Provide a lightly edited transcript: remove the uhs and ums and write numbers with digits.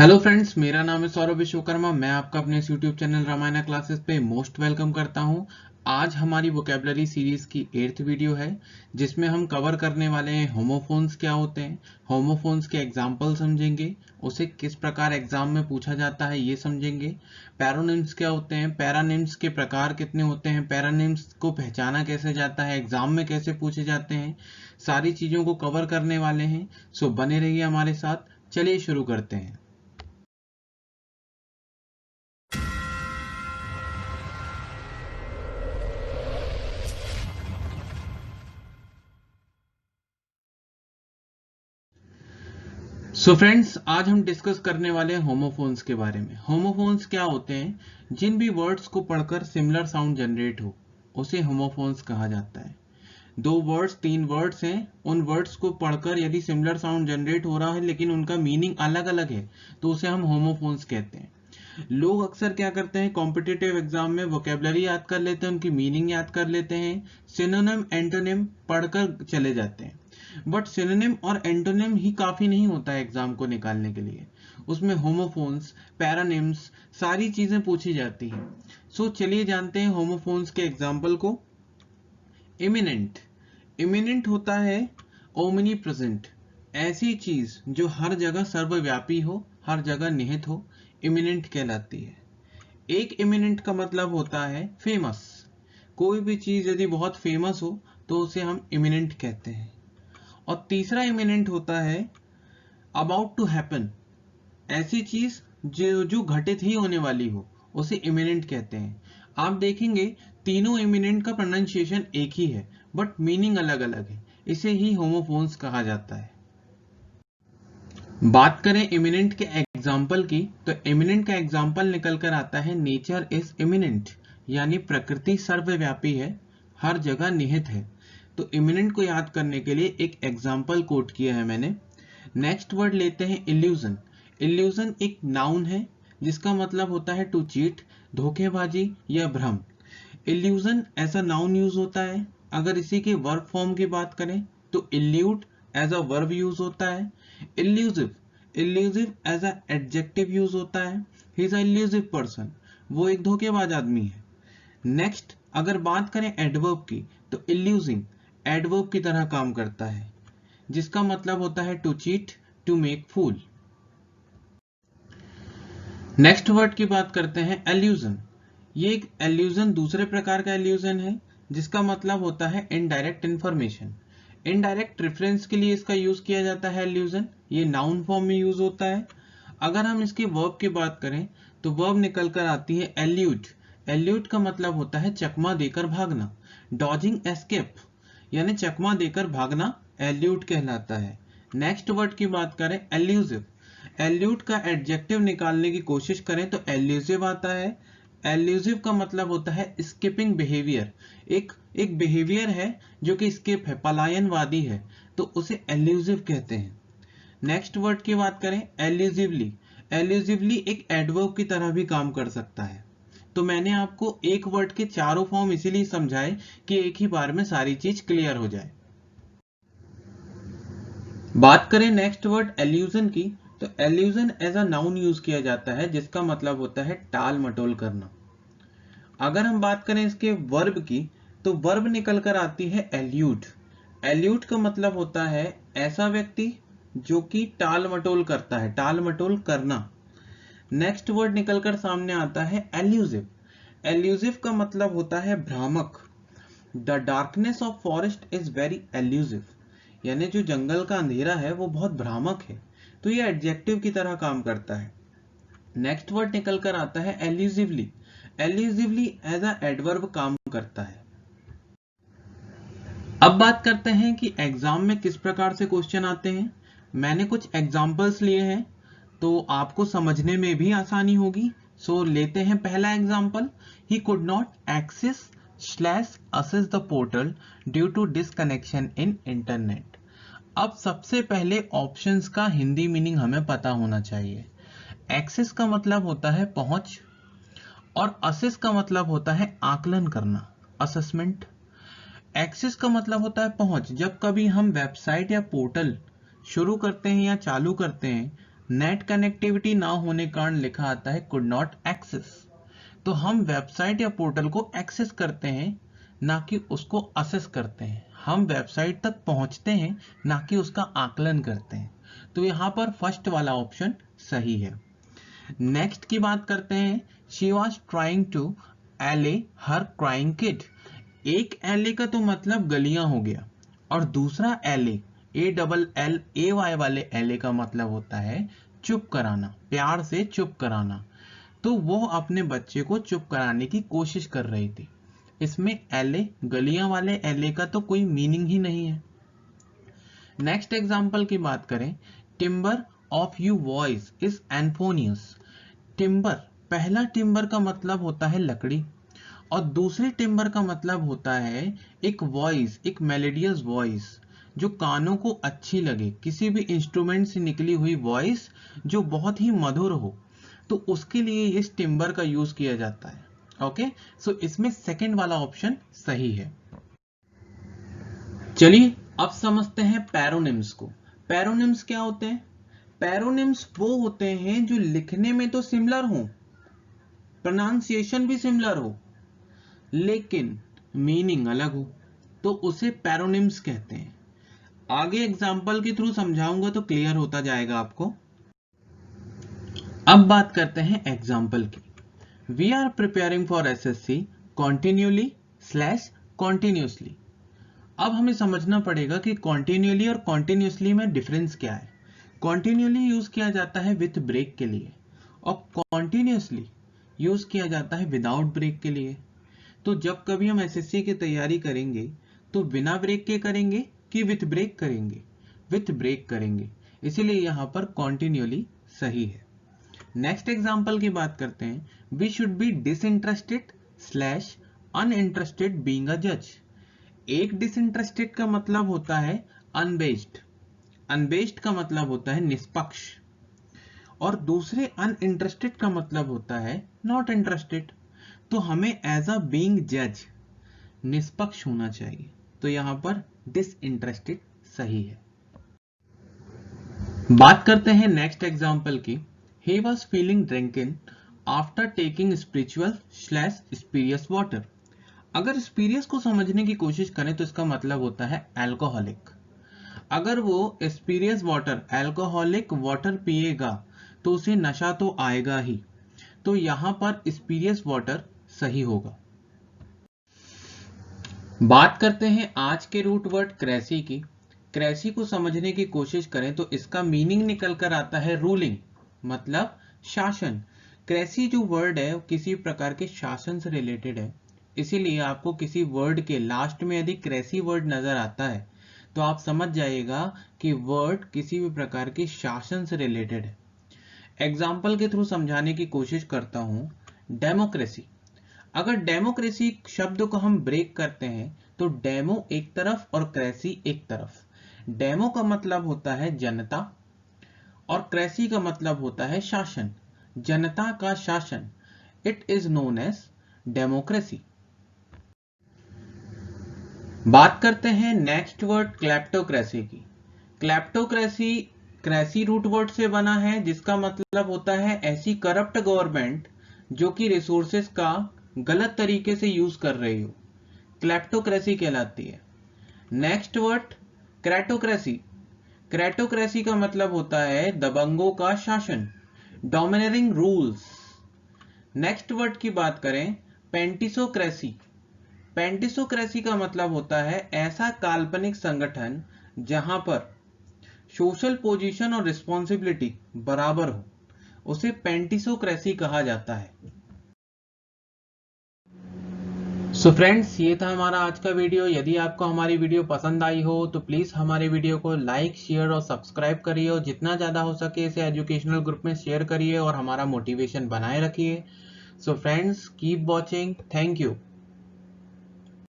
Hello friends, मेरा नाम है सौरभ विश्वकर्मा। मैं आपका अपने इस यूट्यूब चैनल रामायणा क्लासेस पे मोस्ट वेलकम करता हूं। आज हमारी वोकेबलरी सीरीज की 8th वीडियो है, जिसमें हम कवर करने वाले हैं होमोफोन्स क्या होते हैं, होमोफोन्स के एग्जाम्पल समझेंगे, उसे किस प्रकार एग्जाम में पूछा जाता है ये समझेंगे। पैरोनिम्स क्या होते हैं, पैरानिम्स के प्रकार कितने होते हैं, पैरानिम्स को पहचाना कैसे जाता है, एग्जाम में कैसे पूछे जाते हैं, सारी चीजों को कवर करने वाले हैं। सो बने रहिए हमारे साथ। चलिए शुरू करते हैं। सो फ्रेंड्स, आज हम डिस्कस करने वाले हैं होमोफोन्स के बारे में। होमोफोन्स क्या होते हैं? जिन भी वर्ड्स को पढ़कर सिमिलर साउंड जनरेट हो उसे होमोफोन्स कहा जाता है। दो वर्ड्स, तीन वर्ड्स हैं, उन वर्ड्स को पढ़कर यदि सिमिलर साउंड जनरेट हो रहा है लेकिन उनका मीनिंग अलग अलग है तो उसे हम होमोफोन्स कहते हैं। लोग अक्सर क्या करते हैं, कॉम्पिटिटिव एग्जाम में वोकेबलरी याद कर लेते हैं, उनकी मीनिंग याद कर लेते हैं, सिनोनिम एंटोनिम पढ़कर चले जाते हैं। बट सिनोनिम और एंटोनिम ही काफी नहीं होता है एग्जाम को निकालने के लिए, उसमें होमोफोन्स, पैरानिम्स, सारी चीजें पूछी जाती हैं। सो चलिए जानते हैं होमोफोन्स के एग्जाम्पल को। इमिनेंट, इमिनेंट होता है ओमनी प्रेजेंट, ऐसी चीज जो हर जगह सर्वव्यापी हो, हर जगह निहित हो, इमिनेंट कहलाती है। एक इमिनेंट का मतलब होता है फेमस, कोई भी चीज यदि बहुत फेमस हो तो उसे हम इमिनेंट कहते हैं। और तीसरा इमिनेंट होता है अबाउट टू हैपन, ऐसी चीज जो घटित ही होने वाली हो उसे इमिनेंट कहते हैं। आप देखेंगे तीनों इमिनेंट का प्रोनाउंसिएशन एक ही है बट मीनिंग अलग अलग है, इसे ही होमोफोन्स कहा जाता है। बात करें इमिनेंट के एग्जाम्पल की तो इमिनेंट का एग्जाम्पल निकल कर आता है नेचर इज इमिनेंट, यानी प्रकृति सर्वव्यापी है, हर जगह निहित है। तो इमिनेंट को याद करने के लिए एक एग्जाम्पल कोट किया है मैंने। नेक्स्ट वर्ड लेते हैं इल्यूजन। इल्यूजन एक नाउन है जिसका मतलब होता है टू चीट, धोखेबाजी या भ्रम। Illusion as a noun use होता है। अगर इसी के वर्ब फॉर्म की बात करें तो illude as a verb use होता है। Illusive, illusive as a adjective use होता है। He is a illusive person, वो एक धोखेबाज आदमी है। नेक्स्ट अगर बात करें एडवर्ब की तो इल्यूजिंग एडवर्ब की तरह काम करता है, जिसका मतलब होता है to cheat, to make fool. Next word की बात करते हैं एल्यूजन। ये एक एल्यूजन दूसरे प्रकार का एल्यूजन है जिसका मतलब होता है इनडायरेक्ट इंफॉर्मेशन। इनडायरेक्ट रेफरेंस के लिए इसका यूज किया जाता है एल्यूजन, ये नाउन फॉर्म में यूज होता है। अगर हम इसके वर्ब की बात करें तो वर्ब निकल कर आती है एल्यूट। एल्यूट का मतलब होता है चकमा देकर भागना, डॉजिंग एस्केप, यानी चकमा देकर भागना एल्यूट कहलाता है। नेक्स्ट वर्ड की बात करें एल्यूसिव। एल्यूट का एडजेक्टिव निकालने की कोशिश करें तो एल्यूसिव आता है। एल्यूसिव का मतलब होता है स्किपिंग बिहेवियर, एक बिहेवियर है जो कि स्किप है, पलायनवादी है, तो उसे एल्यूसिव कहते हैं। नेक्स्ट वर्ड की बात करें एल्यूसिवली। एल्यूसिवली एक एडवर्ब की तरह भी काम कर सकता है। तो मैंने आपको एक वर्ड के चारों फॉर्म इसीलिए समझाए कि एक ही बार में सारी चीज क्लियर हो जाए। बात करें नेक्स्ट वर्ड एल्यूजन की तो allusion as a noun use किया जाता है जिसका मतलब होता है टाल मटोल करना। अगर हम बात करें इसके वर्ब की तो वर्ब निकल कर आती है एल्यूट। एल्यूट का मतलब होता है ऐसा व्यक्ति जो कि टाल मटोल करता है, टाल मटोल करना। नेक्स्ट वर्ड निकल कर सामने आता है एल्यूसिव। एल्यूसिव का मतलब होता है भ्रामक। The darkness of forest is very elusive, यानी जो जंगल का अंधेरा है वो बहुत भ्रामक है, तो ये एडजेक्टिव की तरह काम करता है। नेक्स्ट वर्ड निकल कर आता है एल्यूसिवली। एल्यूसिवली एज अ एडवर्ब काम करता है। अब बात करते हैं कि एग्जाम में किस प्रकार से क्वेश्चन आते हैं। मैंने कुछ एग्जांपल्स लिए हैं तो आपको समझने में भी आसानी होगी। सो लेते हैं पहला example. He could not access slash assess the portal due to disconnection in internet. अब सबसे पहले ऑप्शंस का हिंदी मीनिंग हमें पता होना चाहिए। एक्सेस का मतलब होता है पहुंच और असेस का मतलब होता है आकलन करना, असेसमेंट। एक्सेस का मतलब होता है पहुंच। जब कभी हम वेबसाइट या पोर्टल शुरू करते हैं या चालू करते हैं नेट कनेक्टिविटी ना होने के कारण लिखा आता है कुड नॉट एक्सेस। तो हम वेबसाइट या पोर्टल को एक्सेस करते हैं, ना कि उसको असेस करते हैं। हम वेबसाइट तक पहुंचते हैं, ना कि उसका आकलन करते हैं। तो यहां पर फर्स्ट वाला ऑप्शन सही है। नेक्स्ट की बात करते हैं। शी वॉज ट्राइंग टू एले हर क्राइंग किड। एक एले का तो मतलब गलियां हो गया, और दूसरा एले ALLAY वाले एले का मतलब होता है चुप कराना, प्यार से चुप कराना। तो वो अपने बच्चे को चुप कराने की कोशिश कर रही थी। इसमें एले, गलियां वाले एले का तो कोई मीनिंग ही नहीं है। नेक्स्ट एग्जांपल की बात करें। Timbre of you voice is euphonious. Timbre, पहला टिम्बर का मतलब होता है लकड़ी, और दूसरे टिम्बर का मतलब होता है एक वॉइस, एक मेलोडियस वॉइस जो कानों को अच्छी लगे, किसी भी इंस्ट्रूमेंट से निकली हुई वॉइस जो बहुत ही मधुर हो, तो उसके लिए इस टिम्बर का यूज किया जाता है। ओके, सो इसमें सेकंड वाला ऑप्शन सही है। चलिए अब समझते हैं पैरोनिम्स को। पैरोनिम्स क्या होते हैं? पैरोनिम्स वो होते हैं जो लिखने में तो सिमिलर हो, प्रोनाउंसिएशन भी सिमिलर हो, लेकिन मीनिंग अलग हो, तो उसे पैरोनिम्स कहते हैं। आगे एग्जांपल के थ्रू समझाऊंगा तो क्लियर होता जाएगा आपको। अब बात करते हैं एग्जांपल की। We are preparing for SSC continually / continuously. अब हमें समझना पड़ेगा कि कॉन्टिन्यूली और कॉन्टिन्यूसली में डिफरेंस क्या है। कॉन्टिन्यूली यूज किया जाता है विथ ब्रेक के लिए, और कॉन्टिन्यूसली यूज किया जाता है विदाउट ब्रेक के लिए। तो जब कभी हम SSC की तैयारी करेंगे तो बिना ब्रेक के करेंगे कि विथ ब्रेक करेंगे? विथ ब्रेक करेंगे, इसीलिए यहां पर कॉन्टिन्यूली सही है। नेक्स्ट एग्जांपल की बात करते हैं। We should be disinterested / uninterested being a जज। एक डिसइंटरेस्टेड का मतलब होता है अनबेस्ड, अनबेस्ड का मतलब होता है निष्पक्ष, और दूसरे अनइंटरेस्टेड का मतलब होता है नॉट इंटरेस्टेड। तो हमें एज अ बीइंग जज निष्पक्ष होना चाहिए, तो यहां पर डिसइंटरेस्टेड सही है। बात करते हैं नेक्स्ट एग्जांपल की। He was feeling drunken after taking spiritual / spurious water। अगर स्पीरियस को समझने की कोशिश करें तो इसका मतलब होता है अल्कोहलिक। अगर वो स्पीरियस वाटर, अल्कोहलिक वाटर पिएगा तो उसे नशा तो आएगा ही, तो यहां पर स्पीरियस वाटर सही होगा। बात करते हैं आज के रूट वर्ड क्रेसी की। क्रेसी को समझने की कोशिश करें तो इसका मीनिंग निकल कर आता है रूलिंग, मतलब शासन। क्रेसी जो वर्ड है वो किसी प्रकार के शासन से रिलेटेड है, इसीलिए आपको किसी वर्ड के लास्ट में यदि क्रेसी वर्ड नजर आता है तो आप समझ जाइएगा कि वर्ड किसी भी प्रकार के शासन से रिलेटेड है। एग्जाम्पल के थ्रू समझाने की कोशिश करता हूं। डेमोक्रेसी, अगर डेमोक्रेसी शब्द को हम ब्रेक करते हैं तो डेमो एक तरफ और क्रेसी एक तरफ। डेमो का मतलब होता है जनता, और क्रेसी का मतलब होता है शासन, जनता का शासन। It is known as democracy. बात करते हैं नेक्स्ट वर्ड क्लेप्टोक्रेसी की। क्लेप्टोक्रेसी क्रेसी रूट वर्ड से बना है, जिसका मतलब होता है ऐसी करप्ट गवर्नमेंट जो कि रिसोर्सेस का गलत तरीके से यूज कर रही हो, क्लेप्टोक्रेसी कहलाती है। Next word क्रेटोक्रेसी। क्रेटोक्रेसी का मतलब होता है दबंगों का शासन, डोमिनेटिंग रूल्स। नेक्स्ट वर्ड की बात करें, पेंटिसोक्रेसी। पेंटिसोक्रेसी का मतलब होता है ऐसा काल्पनिक संगठन जहां पर सोशल पोजीशन और रिस्पॉन्सिबिलिटी बराबर हो, उसे पेंटिसोक्रेसी कहा जाता है। सो फ्रेंड्स, ये था हमारा आज का वीडियो। यदि आपको हमारी वीडियो पसंद आई हो तो प्लीज हमारे वीडियो को लाइक, शेयर और सब्सक्राइब करिए, और जितना ज्यादा हो सके इसे एजुकेशनल ग्रुप में शेयर करिए और हमारा मोटिवेशन बनाए रखिए। So friends, keep watching. Thank you.